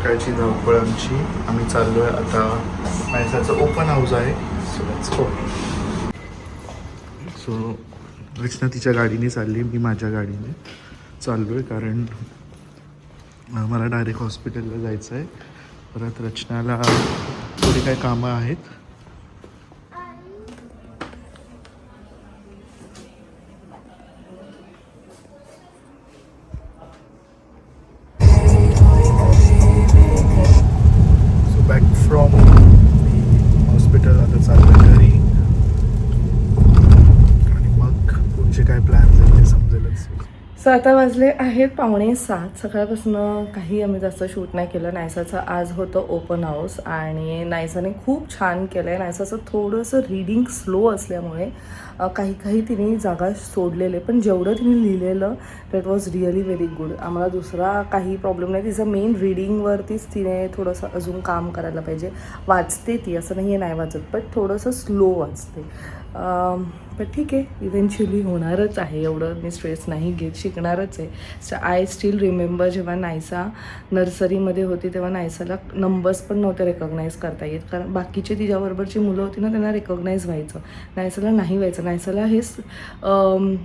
सकाळची धावपळ आमची. आम्ही चाललो आहे आता. नायसाचं ओपन हाऊस आहे. So let's go. सो रचना तिच्या गाडीने चालली, मी माझ्या गाडीने चाललो आहे कारण मला डायरेक्ट हॉस्पिटलला जायचं आहे. परत रचनाला थोडी काही कामं आहेत. बॅक फ्रॉम हॉस्पिटल आता चाललं घरी आणि मग पुढचे काय प्लॅन्स आहेत ते समजेलच. सो आता वाजले आहेत 6:45. सकाळपासून काही आम्ही जास्त शूट नाही केलं. नायसाचं आज होतं ओपन हाऊस आणि नायसाने खूप छान केलं आहे. नायसाचं थोडंसं रीडिंग स्लो असल्यामुळे काही तिने जागा सोडलेले, पण जेवढं तिने लिहिलेलं that was really very good. आम्हाला दुसरा काही प्रॉब्लेम नाही. तिचं मेन रीडिंगवरतीच तिने थोडंसं अजून काम करायला पाहिजे. वाचते ती, असं नाही आहे नाही वाचत, पण थोडंसं स्लो वाचते. पण ठीक आहे, इव्हेंच्युअली होणारच आहे, एवढं मी स्ट्रेस नाही घेत, शिकणारच आहे. सो आय स्टील रिमेंबर जेव्हा नायसा नर्सरीमध्ये होती तेव्हा नायसाला नंबर्स पण नव्हते रेकॉग्नाईज करता येत, कारण बाकीचे तिच्याबरोबरची मुलं होती ना त्यांना रेकॉग्नाईज व्हायचं, नायसाला नाही व्हायचं. नायसाला हेच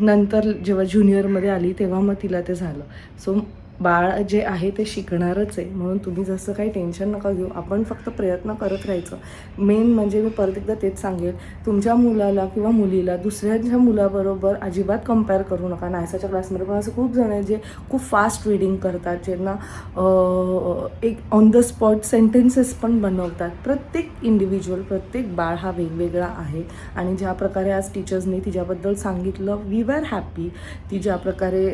नंतर जेव्हा ज्युनियरमध्ये आली तेव्हा मग तिला ते झालं. सो बाळ जे आहे ते शिकणारच आहे, म्हणून तुम्ही जसं काही टेन्शन नका घेऊ. आपण फक्त प्रयत्न करत राहायचं. मेन म्हणजे मी परत एकदा तेच सांगेल, तुमच्या मुलाला किंवा मुलीला दुसऱ्यांच्या मुलाबरोबर अजिबात कंपेअर करू नका. नायसाच्या क्लासमध्ये पण असं खूप जण आहेत जे खूप फास्ट रीडिंग करतात, ज्यांना एक ऑन द स्पॉट सेंटेन्सेस पण बनवतात. प्रत्येक इंडिव्हिज्युअल, प्रत्येक बाळ हा वेगवेगळा आहे आणि ज्या प्रकारे आज टीचर्सनी तिच्याबद्दल सांगितलं, वी वर हॅपी. ती ज्या प्रकारे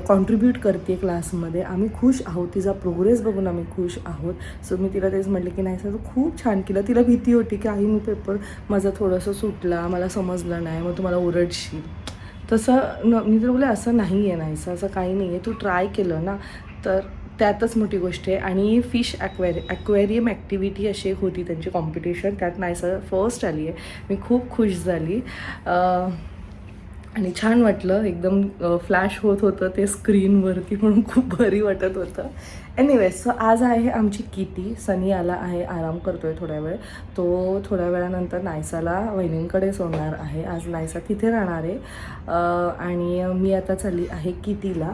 कॉन्ट्रीब्यूट करते क्लासमध्ये, आम्ही खुश आहोत. तिचा प्रोग्रेस बघून आम्ही खुश आहोत. सो मी तिला तेच म्हटलं की नाही सर खूप छान केलं. तिला भीती होती की आई मी पेपर माझा थोडंसं सुटला, मला समजलं नाही, मग तुम्हाला ओरडशील. तसं मी तर बोलले असं नाही आहे, नाही असं काही नाही आहे. तू ट्राय केलं ना तर त्यातच मोठी गोष्ट आहे. आणि फिश ॲक्वेरियम ॲक्टिव्हिटी अशी एक होती त्यांची कॉम्पिटिशन, त्यात नायसा फर्स्ट आली आहे. मी खूप खुश झाली आणि छान वाटलं. एकदम फ्लॅश होत होतं ते स्क्रीनवरती, म्हणून खूप भारी वाटत होतं. एनिवेज, सो आज आहे आमची किटी. सनी आला आहे, आराम करतो आहे थोड्या वेळ. तो थोड्या वेळानंतर नायसाला वहिनींकडे सोडणार आहे. आज नायसा तिथे राहणार आहे आणि मी आता चालली आहे किटीला.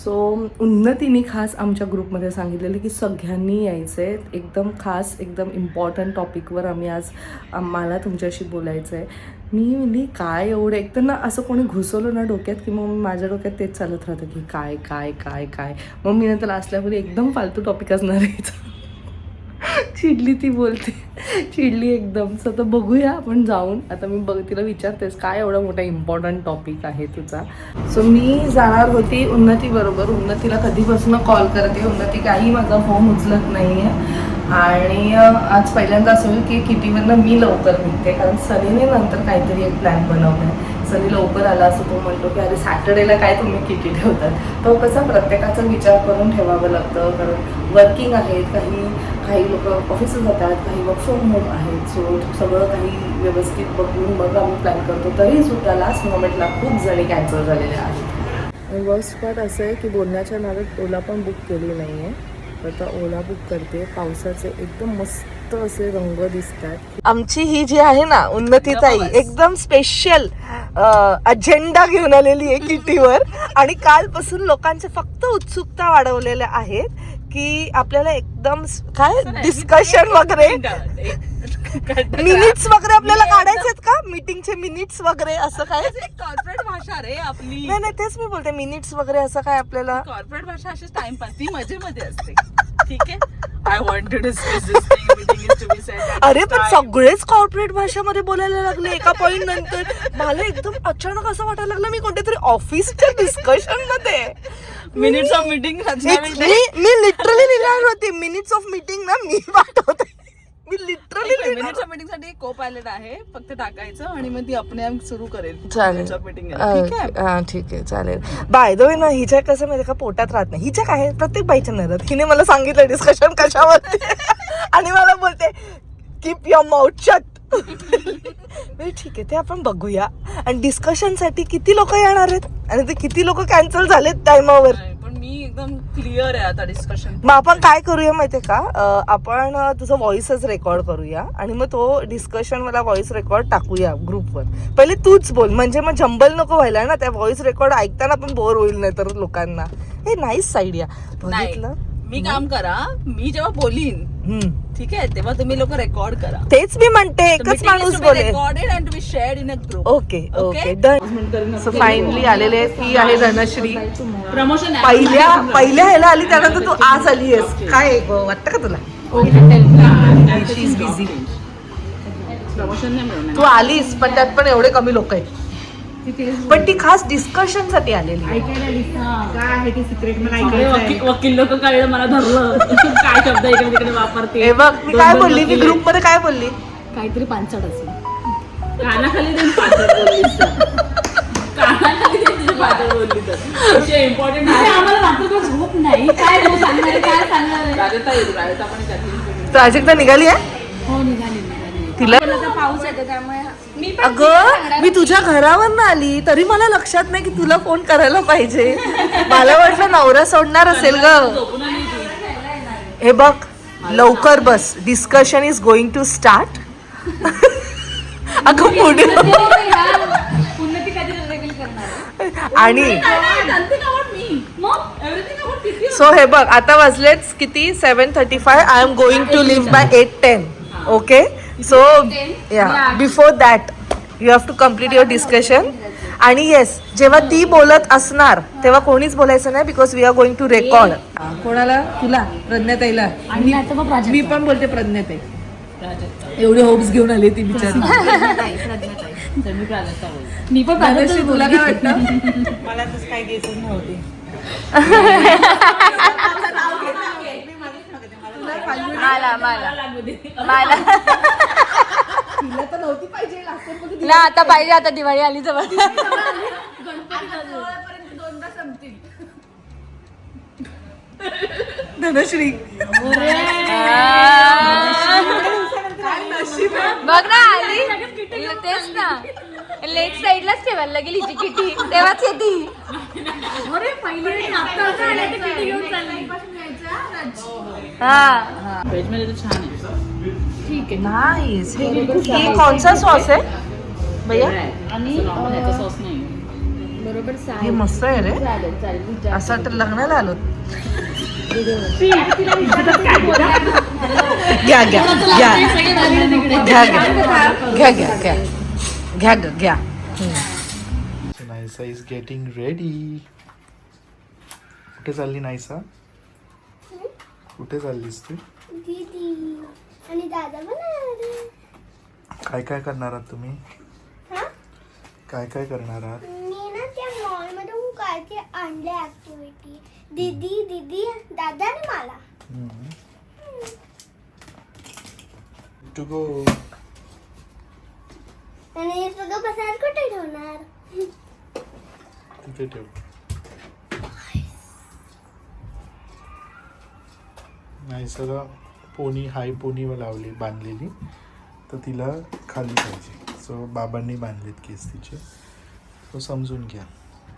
सो उन्नतीने खास आमच्या ग्रुपमध्ये सांगितलेलं की सगळ्यांनी यायचं आहे, एकदम खास एकदम इम्पॉर्टंट टॉपिकवर आम्हाला तुमच्याशी बोलायचं आहे. मी म्हणजे काय एवढं, एक तर ना असं कोणी घुसवलं ना डोक्यात की मग माझ्या डोक्यात तेच चालत राहतं की काय काय काय काय. मग मी नंतर असल्यामध्ये एकदम फालतू टॉपिक असणार आहे. चिडली ती, बोलते चिडली एकदम. सो आता बघूया आपण जाऊन. आता मी तिला विचारतेस काय एवढा मोठा इम्पॉर्टंट टॉपिक आहे तुझा. सो मी जाणार होती उन्नतीबरोबर. उन्नतीला कधीपासून कॉल करते, उन्नती काही माझा फोन उचलत नाही आहे. आणि आज पहिल्यांदा असं होईल की किटीवरनं मी लवकर निघते, कारण सनीने नंतर काहीतरी एक प्लॅन बनवला आहे. सनी लवकर आला असं तो म्हणतो की अरे सॅटर्डेला काय तुम्ही किटी ठेवतात. तो कसा प्रत्येकाचा विचार करून ठेवावं लागतं, कारण वर्किंग आहेत, काही लोक ऑफिसला जातात, काही वर्क फ्रॉम होम आहेत. सो सगळं काही व्यवस्थित बघून मग आम्ही प्लॅन करतो. तरीसुद्धा लास्ट मोमेंटला खूप जणी कॅन्सल झालेल्या आहेत. आणि वर्स्ट पार्ट असं आहे की बोलण्याच्या नादात ओला पण बुक केली नाही आहे. आता ओला बुक करते. पावसाचे एकदम मस्त असे रंग दिसतात. आमची ही जी आहे ना उन्नतीताई, एकदम स्पेशल अजेंडा घेऊन आलेली आहे किटीवर. आणि कालपासून लोकांचे फक्त उत्सुकता वाढवलेल्या आहेत की आपल्याला एकदम काय डिस्कशन वगैरे, मिनिट्स वगैरे आपल्याला काढायचे आहेत का, मीटिंगचे मिनिट्स वगैरे, असं काय कॉर्पोरेट भाषा रे आपली. नाही तेच मी बोलते, मिनिट्स वगैरे असं काय आपल्याला. कॉर्पोरेट भाषा अशीच टाइमपास, ती मजेमध्ये असते. ठीक आहे, I wanted to say this thing, meeting is to be said. अरे पण सगळेच कॉर्पोरेट भाषामध्ये बोलायला लागले एका पॉइंट नंतर. मला एकदम अचानक असं वाटायला लागलं मी कोणत्यातरी ऑफिसच्या डिस्कशन मध्ये. Minutes of meeting me literally लिहिणार होती मिनिट्स ऑफ मीटिंग ना, मी पाठवते. मी लिटरली मिनिट्स ऑफ मीटिंग साठी एक को पायलट आहे, फक्त टाकायचं आणि मग ती आपणे आप सुरू करेल. चालेल, ठीक आहे चालेल. बाय द वे ना, हिच्या कसं माहिती का पोटात राहत नाही. हिच्या काय प्रत्येक बाईच्या नरत. हिने मला सांगितलं डिस्कशन कशावरती आणि मला बोलते कीप युअर माउथ शट. ठीक आहे, ते आपण बघूया. आणि डिस्कशन साठी किती लोक येणार आहेत आणि ते किती लोक कॅन्सल झालेत टाइमावर. पण मी एकदम क्लिअर आहे आता डिस्कशन. मग आपण काय करूया माहितीये का, आपण तुझं व्हॉइसच रेकॉर्ड करूया आणि मग तो डिस्कशन मला व्हॉइस रेकॉर्ड टाकूया ग्रुपवर. पहिले तूच बोल, म्हणजे मग जंबल नको व्हायला ना, त्या व्हॉइस रेकॉर्ड ऐकताना पण बोर होईल नाही तर लोकांना. हे नाईस आयडिया. बघितलं, मी काम करा, मी जेव्हा बोलीन ठीक आहे तेव्हा तुम्ही लोक रेकॉर्ड करा. तेच मी म्हणते, एकच माणूस बोले. Recorded and to be shared in a group. Okay okay done. So finally आलेले, ती आहे धनश्री. प्रमोशन पहिल्या ह्याला आली, त्यानंतर तू आज आली आहेस. काय वाटतं का तुला? शी इज बिझी. प्रमोशन नाही मिळणार. तू आलीस पण त्यात पण एवढे कमी लोक आहेत. पण ती खास डिस्कशन साठी आलेली. वकील लोक कळलं मला धरलं काय शब्द इकडे तिकडे वापरते. हे बघ मी काय बोलली, मी ग्रुप मध्ये काय बोलली, काहीतरी पांचट असेल. कानाखाली देऊन पांचट बोललीस तर. कानाखाली देऊन तुझी पांचट बोलली तर इम्पॉर्टंट आहे. आम्हाला रात्र झोप नाही. काय सांगणार, काय सांगणार. राजता येईल, राजता पण त्यातली. प्राजक्ता निघाली आहे. हो निघाली. तिला पाऊस येतो त्यामुळे अगं मी तुझ्या घरावर आली तरी मला लक्षात नाही की तुला फोन करायला पाहिजे. मला वाटलं नवरा सोडणार असेल ग. हे बघ लवकर बस, discussion is going to start. अगं पुढे आणि सो हे बघ आता वाजलेच किती, 7:35. I am going to leave by 8:10. Okay so या before that you have to complete your discussion. आणि येस जेव्हा ती बोलत असणार तेव्हा कोणीच बोलायचं नाही, because we are going to record. कोणाला? तुला, प्रज्ञाताईला. मी पण बोलते प्रज्ञाताई. एवढे होप्स घेऊन आली ती बिचारी. मी पण तुला काय वाटतं? मला तसं काय घ्यायचं नव्हते. तिला तर नव्हती पाहिजे. ना आता पाहिजे, आता दिवाळी आली जवळ. धनश्री बघ ना आली, तेच ना लेग साईडलाच ठेवायला लागेल हिची किटी, तेव्हाच येते. हा व्हेज मध्ये तर छान आहे. ठीक आहे. नाइस. ये कौन सा सॉस है भैया? आणि ह्याचा सॉस नाही. बरोबर. हे मस्त आहे रे. असं वाटतं लग्नाला आलो. घ्या घ्या घ्या घ्या घ्या घ्या घ्या घ्या घ्या घ्या. Naysa is getting ready. कुठे चालली नायसा? कुठे चाललीस तू? दीदी आणि दादा पण आले. काय काय करणार आहात तुम्ही? हा? काय काय करणार आहात? मी ना त्या मॉल मधून काय ते आणले ऍक्टिव्हिटी. दीदी दादा आणि मला. To go. आणि हे सगळं पसार कुठे ठेवणार? तिथे ठेव. नायसाला पोनी, हाय पोनी लावली, बांधलेली, तर तिला खाली पाहिजे. सो बाबांनी बांधलेत केस तिचे. तो समजून घ्या.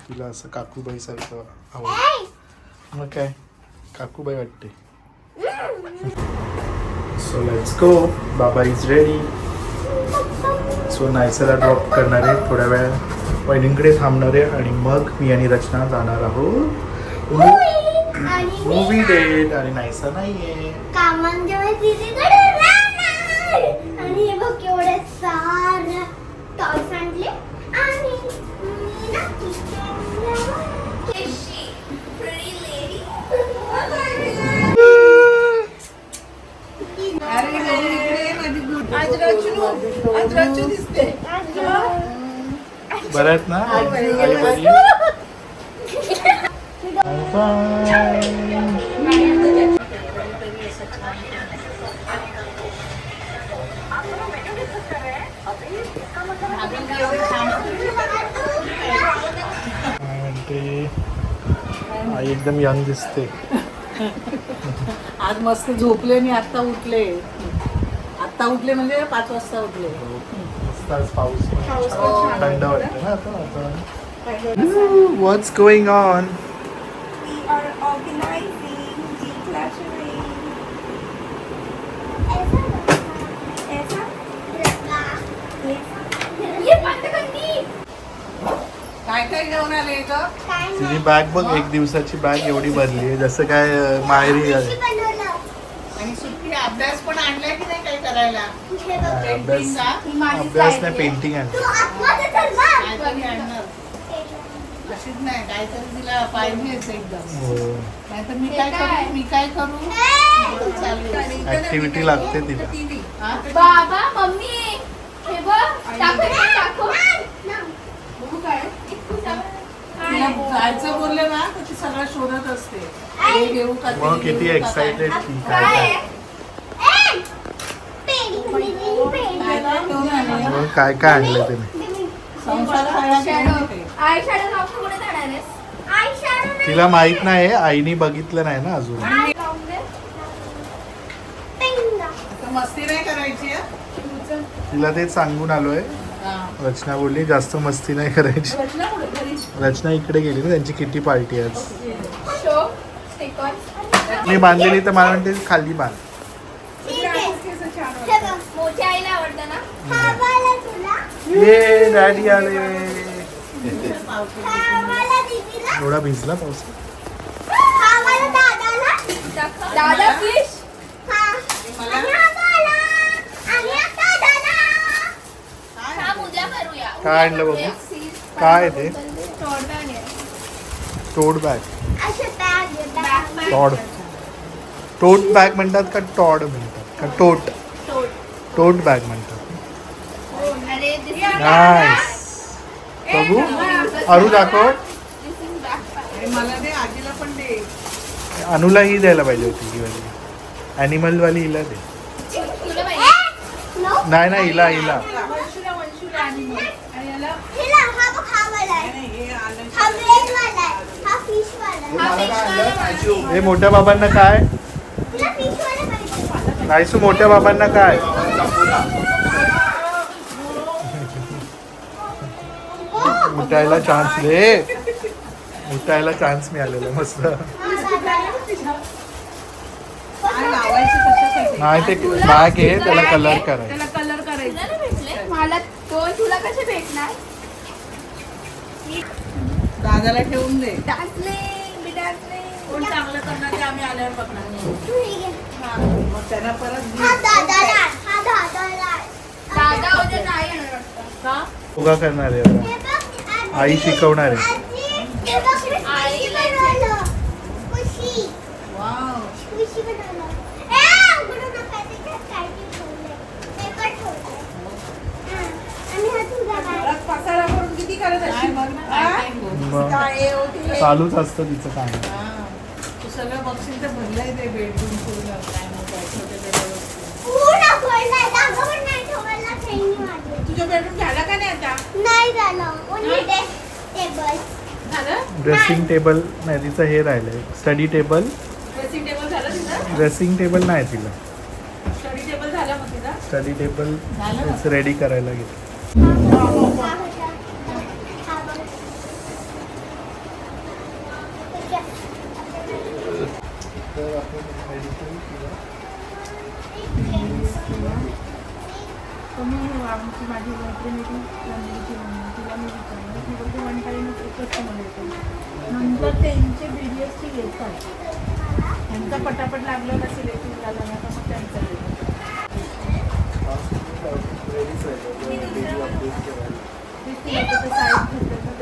तिला असं काकूबाईसारखं आवडतं. मग काय काकूबाई वाटते. So let's go. बाबा इज रेडी. सो नायसाला ड्रॉप करणार आहे, थोड्या वेळ वहिनींकडे थांबणार आहे आणि मग मी आणि रचना जाणार आहोत मूवी डेट. आणि नायसा नाहीये. कामांजवळ दीदीकडे राहणार. आणि हे बघ एवढे सारे टॉयज आणले. आणि मी ना किचनला केशी प्रिटी लेडी. आज रचू दिसते. बरं आहेत ना? आई बरी? आई एकदम यंग दिसते. आज मस्त झोपले आणि आता उठले. आता उठले म्हणजे 5 वाजता उठले. मस्त आज पाऊस थंड वाटतं ना आता. व्हॉट्स गोइंग ऑन? We are काय काय घेऊन आले ग? तिने बॅग बघ, एक दिवसाची बॅग एवढी भरली आहे, जसं काय माहेरी आहे. आणि सुट्टी अभ्यास पण आणलाय की नाही काय करायला? अभ्यास नाही, पेंटिंग आहे. काहीतरी आणणार. अशीच नाही, काहीतरी तिला पाहिजेच एकदम. हो, नाहीतर मी काय करू, मी काय करू चालू आहे. ऍक्टिव्हिटी लागते तिला. हा? बाबा मम्मी हे बघ टाकू ना, टाकू तिला जायचं बोलले ना तर ती सगळं शोधत असते. हे घेऊ का, ते मग घेऊ किती का, एक्साइटेड काय ती काय काय. काय घेऊन आले? मग काय काय आणलं तिने. संसार खायला ते. आय शॅडो लावून कुठे जाणार आहेस? तिला माहित नाही, आईने बघितलं नाही ना अजून. आता मस्ती नाही करायची हं? तिला तेच सांगून आलोय. हा. रचना बोलली जास्त मस्ती नाही करायची. रचना कुठे? घरी. रचना इकडे गेली ना, त्यांची किती पार्टी आज. शो स्टिकर मी बांधलेली तर मला म्हणते खाली बांध. मोठ्या आईला आवडतं ना. ये डॅडी आले. एवढा भिजला पाऊस. दादा फिश हा उद्या करूया. काय आणलं बघू? काय ते? टोट बॅग. टॉड. टोट बॅग म्हणतात का टॉड म्हणतात का टोट? टोट बॅग म्हणतात. नाईस. बघू अरू दाखव. आणि मला दे, आजीला पण दे. अनुला ही द्यायला पाहिजे होती ही वाली. ॲनिमल वाली हिला दे. नाही नाही हिला हिला. हे मोठ्या बाबांना काय? नाहीसू मोठ्या बाबांना काय? उठायला चान्स दे. उठायला चान्स मिळालेला मस्त. काय लावायची कशासाठी? नाही ते बॅग आहे, त्याला कलर करायचा. त्याला कलर करायचा. भेटले मला दोन, तुला कसे भेटणार? दादाला ठेवून दे. कोण चांगलं करणार ते आम्ही आल्यावर बघणार. हा, मग त्यांना परत दादा उद्या नाही येणार वाटतं. का? योगा करणार आहे आता. आई शिकवणार आहे. वाव. घरात पसारा करून किती करत असेल? मग काय हे होते? चालूच असतं तिचं काम. हा. तू सगळं बघशील तर भरलंय ते बेडरूम पूर्ण. काय मग काय छोटे छोटे वस्तू. तुझं बेडरूम झाला का नाही आता? नाही झालं ओन्ली टेबल. झालं? ड्रेसिंग टेबल नाही तिचं, हे राहिलंय स्टडी टेबल. ड्रेसिंग टेबल झालं तिथं? ड्रेसिंग टेबल नाही तिला. स्टडी टेबल झालं मग तिथं? स्टडी टेबल झालं रेडी करायला घेतलं. तर आपण मेडिकल किंवा आमची माझी मैत्रीण होती रंजनीची मम्मी, तिला मी विचारलं ती बोलते वन टाईमच एकच तुम्हाला येतो. नंतर त्यांचे व्हिडिओजची घेतात. त्यांचा पटापट लागलं ना सिलेक्टिव्ह झालं ना तर मग त्यांचं घेतात. साईड घेतलं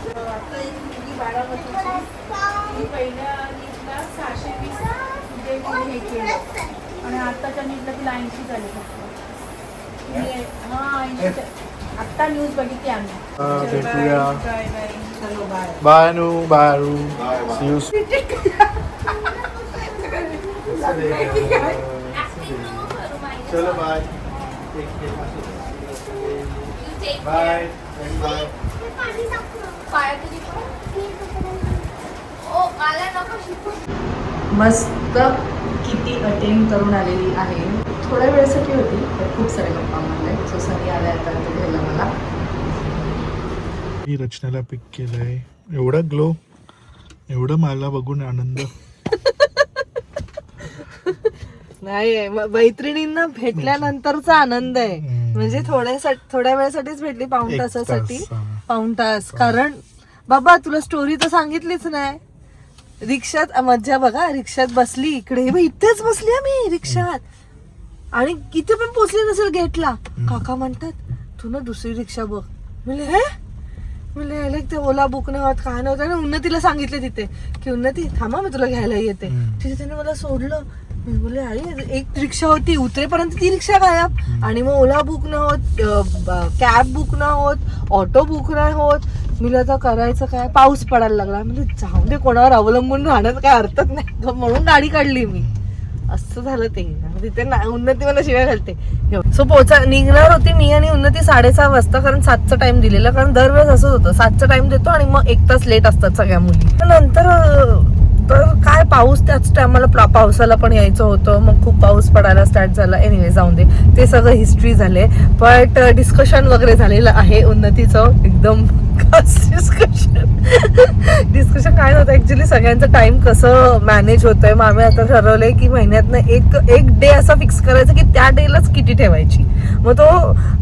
तर आता एक मुलगी 12 वर्षाची, मी पहिल्या नीटला 620 जे मी हे केलं आणि आत्ताच्या नीटला तिला 80 झाले फक्त. हां 80. आत्ता न्यूज बघितली आम्ही. भेटूया. काय नाही. चलो बाय. बाय नु बारू. See you soon. चलो बाय. Bye bye. पाया तुझी ओ मला नको शिकू. मस्त किटी अटेंड करून आलेली आहे. थोड्या वेळेसाठी होती, पण खूप सारे गप्पा मारले. सो सनी आल्या आता तो घ्यायला मला. मी रचनाला पिक केलंय. एवढा ग्लो, एवढं मला बघून आनंद. नाही, मैत्रिणींना भेटल्यानंतरचा आनंद आहे. म्हणजे थोड्या वेळेसाठीच भेटली, पाऊण एक तासासाठी. तास, हा. पाऊण तास. कारण बाबा तुला स्टोरी तर सांगितलीच नाही. रिक्षात मज्जा बघा, रिक्षात बसली इकडे, इथेच बसली आम्ही रिक्षात आणि किती पण पोचली नसेल गेटला, काका म्हणतात तू ना दुसरी रिक्षा बघ. म्हणले ते ओला बुक नाही होत, काय नव्हतं. आणि उन्नतीला सांगितले तिथे की उन्नती थांबा मी तुला घ्यायला येते. तिथे त्याने मला सोडलं. मी बोलले आई एक रिक्षा होती, उतरेपर्यंत ती रिक्षा गायब. आणि मग ओला बुक नाही होत, कॅब बुक नाही होत, ऑटो बुक नाही होत. मी आता करायचं काय, पाऊस पडायला लागला. म्हणजे जाऊ दे, कोणावर अवलंबून राहण्यात काय अर्थच नाही, म्हणून गाडी काढली मी. असं झालं ते. तिथे उन्नती मला शिवाय घालते. सो निघणार होती मी आणि उन्नती 6:30 वाजता, कारण 7चा टाइम दिलेला. कारण दरवेळेस असंच होतं, 7चा टाइम देतो आणि मग 1 तास लेट असतात सगळ्या मुली. नंतर तर काय पाऊस, त्याच टायमाला पावसाला पण यायचं होतं. मग खूप पाऊस पडायला स्टार्ट झाला. एनिवे जाऊन दे, ते सगळं हिस्ट्री झाले. बट डिस्कशन वगैरे झालेलं आहे उन्नतीचं, एकदम खास डिस्कशन काय होतं ऍक्च्युली, सगळ्यांचं टाइम कसं मॅनेज होतंय. मग आम्ही आता ठरवलंय की महिन्यातनं एक डे असा फिक्स करायचा की त्या डेलाच किटी ठेवायची, मग तो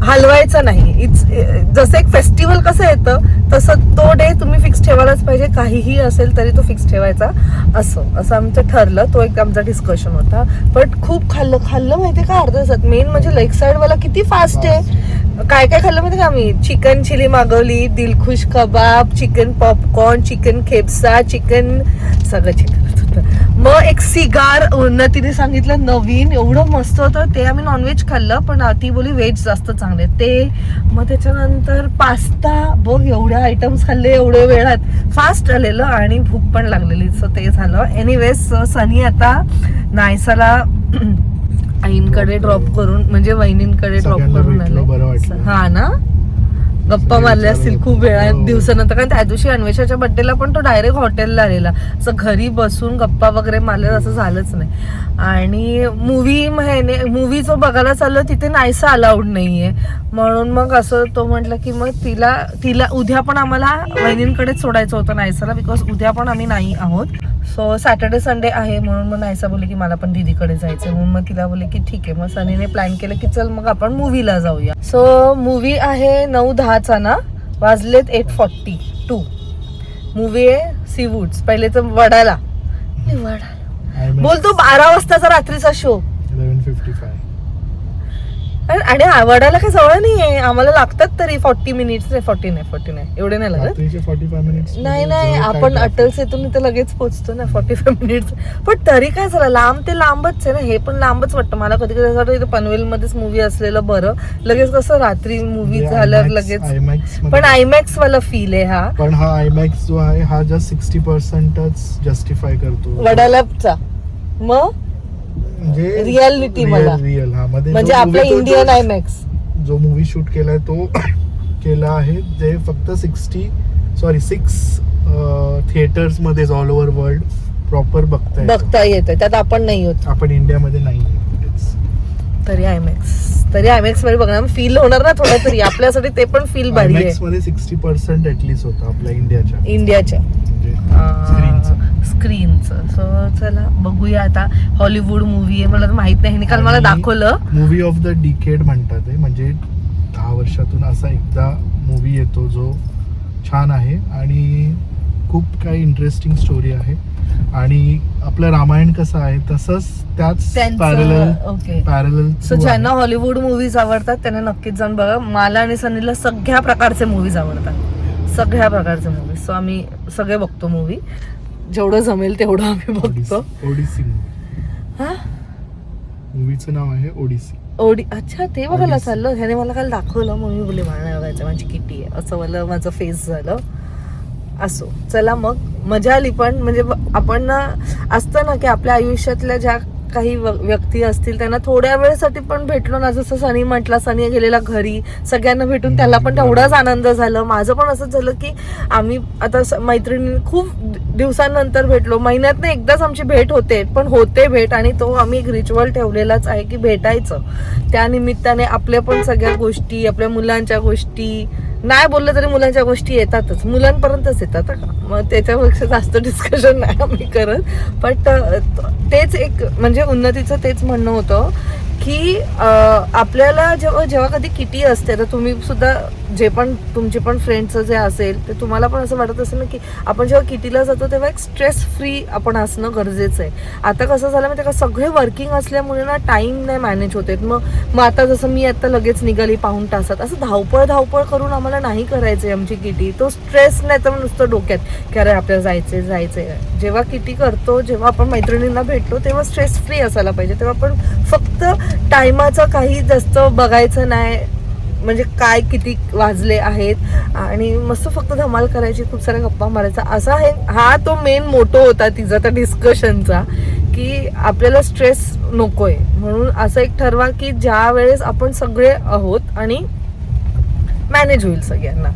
हलवायचा नाही. जसं एक फेस्टिवल कसं येतं तसं तो डे तुम्ही फिक्स ठेवायलाच पाहिजे, काहीही असेल तरी तो फिक्स ठेवायचा. असं आमचं ठरलं. तो एक आमचा डिस्कशन होता. बट खूप खाल्लं माहितीये का अर्ध्या तासात. मेन म्हणजे लेग साईड वाला किती फास्ट आहे. काय खाल्लं माहिती का आम्ही, चिकन चिली मागवली, दिलखुश कबाब, चिकन पॉपकॉर्न, चिकन खेपसा, चिकन सगळं चिकन होतं. मग एक सिगार उन्नतीने सांगितलं नवीन, एवढं मस्त होतं ते. आम्ही नॉनव्हेज खाल्लं, पण ती बोली व्हेज जास्त चांगले ते. मग त्याच्यानंतर पास्ता बघ, एवढ्या आयटम्स खाल्ले एवढ्या वेळात. फास्ट आलेलं आणि भूक पण लागलेली, सो ते झालं. एनिवेज सनी आता नायसाला आईंकडे ड्रॉप करून, म्हणजे वहिनींकडे ड्रॉप करून आले. हा ना, गप्पा मारल्या असतील खूप वेळा दिवसानंतर. कारण त्या दिवशी अन्वेषाच्या बर्थडेला पण तो डायरेक्ट हॉटेलला आलेला. असं घरी बसून गप्पा वगैरे मारल्या असं झालंच नाही. आणि मूवी जो बघायला चाललो तिथे नाहीसा अलाउड नाहीये, म्हणून मग असं तो म्हटलं की मग तिला उद्या पण आम्हाला वहिनींकडेच सोडायचं होतं नायसाला, बिकॉज उद्या पण आम्ही नाही आहोत. सो सॅटर्डे संडे आहे, म्हणून मग नायसा बोलली की मला पण दीदीकडे जायचं. म्हणून मग तिला बोलले की ठीक आहे. मग सनीने प्लॅन केलं की चल मग आपण मूवीला जाऊया. सो मूवी आहे 9:10चा ना, वाजलेत 8:42. मूवी आहे सीवूड्स. पहिले तर वडाला बोलतो 12 वाजताचा रात्रीचा शो. 11:55. आणि वडाला काही जवळ नाहीये, आम्हाला लागतात तरी 40 मिनिट्स. नाही 40 नाही एवढे नाही लागत. 45 मिनिट्स. नाही आपण अटल सेतून इथे लगेच पोहोचतो ना, 45 मिनिट्स. पण तरी काय झालं, लांब ते लांबच आहे ना, हे पण लांबच वाटतं मला. कधी असं वाटतं इथे पनवेल मध्येच मूवी असलेलं बरं. लगेच कसं रात्री मूवी झाल्यावर लगेच, पण आयमॅक्स वाला फील आहे हा. पण हा आयमॅक्स जो आहे हा जस्ट 60%च जस्टिफाय करतो वडालाचा. मग म्हणजे रियालिटी मला रिअल हा मध्ये म्हणजे आपला इंडियन आयमॅक्स जो मूवी शूट केलाय तो केला आहे, जे फक्त 6 थिएटर्स मध्ये ऑल ओव्हर वर्ल्ड प्रॉपर बघता येतं. त्यात आपण नाही होत, आपण इंडियामध्ये नाही. तरी आयमॅक्स मध्ये बघणार फील होणार ना थोडा तरी. आपल्यासाठी ते पण फील भारी आहे. मध्ये 60% ऍटलीस्ट होतं आपल्या इंडियाच्या स्क्रीनचं. सो चला बघूया आता. हॉलिवूड मूवी आहे, मला माहित नाही, काल मला दाखवलं. मूवी ऑफ द डिकेड म्हणतात, म्हणजे 10 वर्षातून असा एकदा मूवी येतो जो छान आहे आणि खूप काही इंटरेस्टिंग स्टोरी आहे. आणि आपलं रामायण कसं आहे तसंच त्याच पॅरलल. सो ज्यांना हॉलिवूड मूवीज आवडतात त्यांना नक्कीच जाऊन बघा. मला आणि सनीला सगळ्या प्रकारचे मूवीज आवडतात, सगळ्या प्रकारचे मूवीज. सो आम्ही सगळे बघतो मूवी, जेवढं जमेल तेवढं आम्ही बघतो. ओडिसी हा मूवीचं नाव आहे ओडिसी. अच्छा ते बघायला चाललं. ह्याने मला काल दाखवलं, मग मी बोलली मला नाही बघायचं, माझी किटी आहे असं मला माझं फेस झालं. असो चला मग, मजा आली. पण म्हणजे आपण ना असतं ना की आपल्या आयुष्यातल्या ज्या काही व्यक्ती असतील त्यांना थोड्या वेळेसाठी पण भेटलो ना, जसं सनी म्हटला, सनी गेलेला घरी, सगळ्यांना भेटून त्याला पण तेवढाच आनंद झालं. माझं पण असंच झालं की आम्ही आता मैत्रिणी खूप दिवसांनंतर भेटलो, महिन्यातनं एकदाच आमची भेट होते, पण होते भेट, आणि तो आम्ही एक रिच्युअल ठेवलेलाच आहे की भेटायचं. त्या निमित्ताने आपल्या पण सगळ्या गोष्टी, आपल्या मुलांच्या गोष्टी, नाही बोललं तरी मुलांच्या गोष्टी येतातच, मुलांपर्यंतच येतात का, मग त्याच्यापेक्षा जास्त डिस्कशन नाही आम्ही करत. बट तेच एक म्हणजे उन्नतीचं तेच म्हणणं होतं की आपल्याला जेव्हा कधी किटी असते, तर तुम्ही सुद्धा जे पण तुमचे पण फ्रेंड्स जे असेल ते तुम्हाला पण असं वाटत असेल ना की आपण जेव्हा किटीला जातो तेव्हा एक स्ट्रेस फ्री आपण असणं गरजेचं आहे. आता कसं झालं माहिती का, सगळे वर्किंग असल्यामुळे ना टाइम नाही मॅनेज होते. मग आता जसं मी आता लगेच निघाली पाऊण तासात, असं धावपळ करून आम्हाला नाही करायचंय आमची किटी. तो स्ट्रेस नाही तर नुसतं डोक्यात की अरे आपल्याला जायचंय. जेव्हा किटी करतो, जेव्हा आपण मैत्रिणींना भेटतो, तेव्हा स्ट्रेस फ्री असायला पाहिजे. तेव्हा आपण फक्त टायमाचं काही जास्त बघायचं नाही, म्हणजे काय किती वाजले आहेत, आणि मस्त फक्त धमाल करायची, खूप साऱ्या गप्पा मारायचा. असा हा तो मेन मोटो होता तिचा त्या डिस्कशनचा, की आपल्याला स्ट्रेस नकोय. म्हणून असं एक ठरवा की ज्या वेळेस आपण सगळे आहोत आणि मॅनेज होईल सगळ्यांना.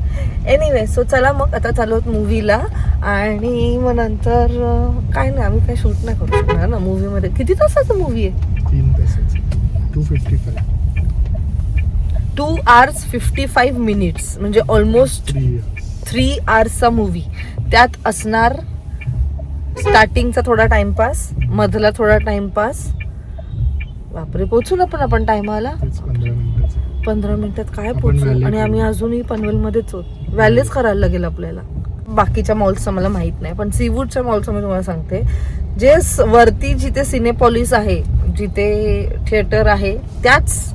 एनिवे, सो चला मग आता चालू आहोत मूवीला, आणि मग नंतर काय नाही, आम्ही काय शूट नाही करू शकणार ना मूवीमध्ये. किती तासाचा मूवी आहे? 3 तासाचं 255 2 hours 55 minutes, म्हणजे ऑलमोस्ट 3 hours मूवी. त्यात असणार स्टार्टिंगचा थोडा टाइमपास, मधला थोडा टाइमपास. बापरे, पोहोचू ना पण आपण टायमाला 15 मिनिटात काय पोहोचू, आणि आम्ही अजूनही पनवेलमध्येच आहोत. व्हॅलीच करायला लागेल आपल्याला. बाकीच्या मॉल्सचं मला माहित नाही, पण सीवूडच्या मॉल्सचं मी तुम्हाला सांगते, जे वरती जिथे सिनेपॉलिस आहे, जिथे थिएटर आहे, त्याच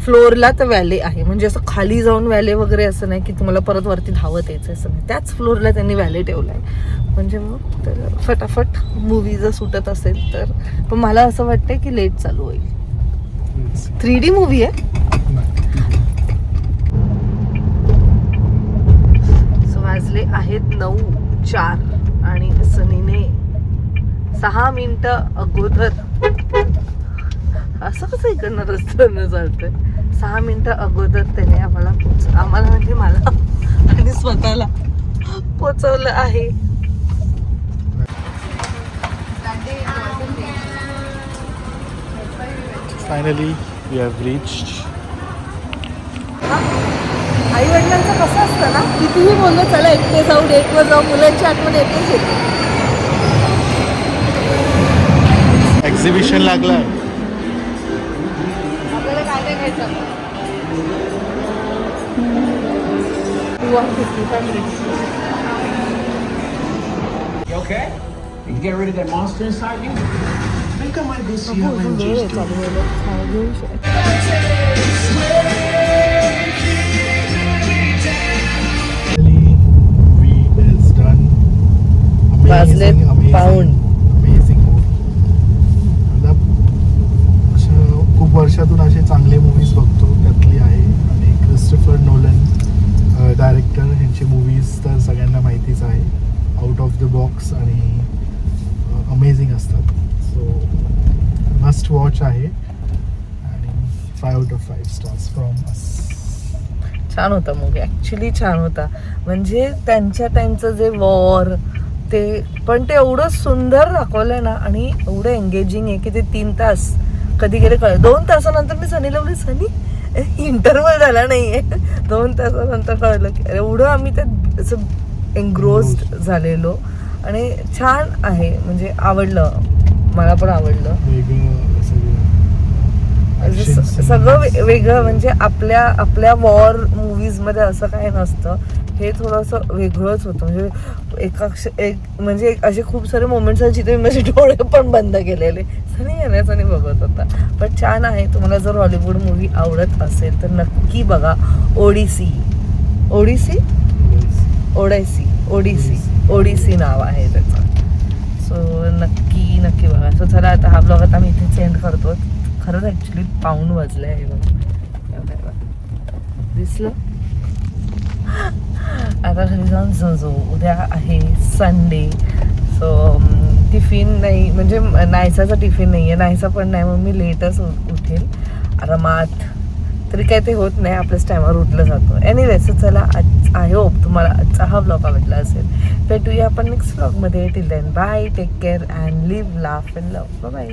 फ्लोअरला तर व्हॅले आहे. म्हणजे असं खाली जाऊन व्हॅले वगैरे असं नाही की तुम्हाला परत वरती धावत यायचं, असं नाही. त्याच फ्लोअरला त्यांनी व्हॅले ठेवलाय. म्हणजे मग तर फटाफट मूवी जर सुटत असेल तर. पण मला असं वाटतंय की लेट चालू होईल. 3D मूवी आहे. सो वाजले आहेत 9:04 आणि सनीने 6 मिनिटं अगोदर, असं कसं इकडनं रस्त्यानं चालतंय, 6 मिनिटं अगोदर त्याने आम्हाला म्हणजे मला आणि स्वतःला पोचवलं आहे. Finally we have reached. आई वडिलांचं कसं असतं ना, कितीही बोललो चला एकटे जाऊ डेटवर जाऊ, मुलांची आठवण येतेच येते. एक्झिबिशन लागलाय. आपल्याला काय काय घ्यायचं? 2:55 minutes. You okay? You get rid of that monster inside you? I think I might go see how Angie's doing. वाजले पाऊण. खूप वर्षातून असे चांगले मूवीज बघतो, त्यातली आहे. आणि क्रिस्टोफर नोलन डायरेक्टर, ह्यांची मूवीज तर सगळ्यांना माहितीच आहे, आउट ऑफ द बॉक्स आणि अमेझिंग असतात. सो मस्ट वॉच आहे, आणि 5 out of 5 stars from us. छान होता मूवी, ॲक्च्युली छान होता. म्हणजे त्यांच्या टाइमचं जे वॉर ते, पण ते एवढं सुंदर दाखवलंय ना, आणि एवढं एंगेजिंग आहे की ते 3 तास कधी गेले कळलं. 2 तासानंतर मी सनीला बोलले, सनी इंटरव्हल झाला नाहीये. 2 तासानंतर कळलं की एवढं आम्ही ते असं एन्ग्रोस्ड झालेलो. आणि छान आहे, म्हणजे आवडलं, मला पण आवडलं. सगळं वेगळं, म्हणजे आपल्या वॉर मूवीजमध्ये असं काही नसतं. हे थोडंसं वेगळंच होतं. म्हणजे म्हणजे असे खूप सारे मोमेंट्स आहेत जिथे माझे डोळे पण बंद केलेले. सनी येण्याचं बघत होता. पण छान आहे. तुम्हाला जर हॉलिवूड मूवी आवडत असेल तर नक्की बघा. ओडिसी नाव आहे त्याचं. सो नक्की बघा. सो चला आता हा ब्लॉग आता मी इथे सेंड करतो. खरंच ॲक्च्युली पाऊण वाजले आहे बघ, दिसलं. आता घरी जाऊन जो उद्या आहे संडे. सो टिफिन नाही, म्हणजे नायसाचा टिफिन नाही आहे, नायसा पण नाही, मग मी लेटच उठेल आरामात. तरी काय ते होत नाही, आपल्याच टायमावर उठलं जातं. एनिवेज, चला आय होप तुम्हाला आजचा हा ब्लॉग आवडला असेल. भेटूया आपण नेक्स्ट ब्लॉगमध्ये. Till then bye, take care and live, laugh and love. Bye.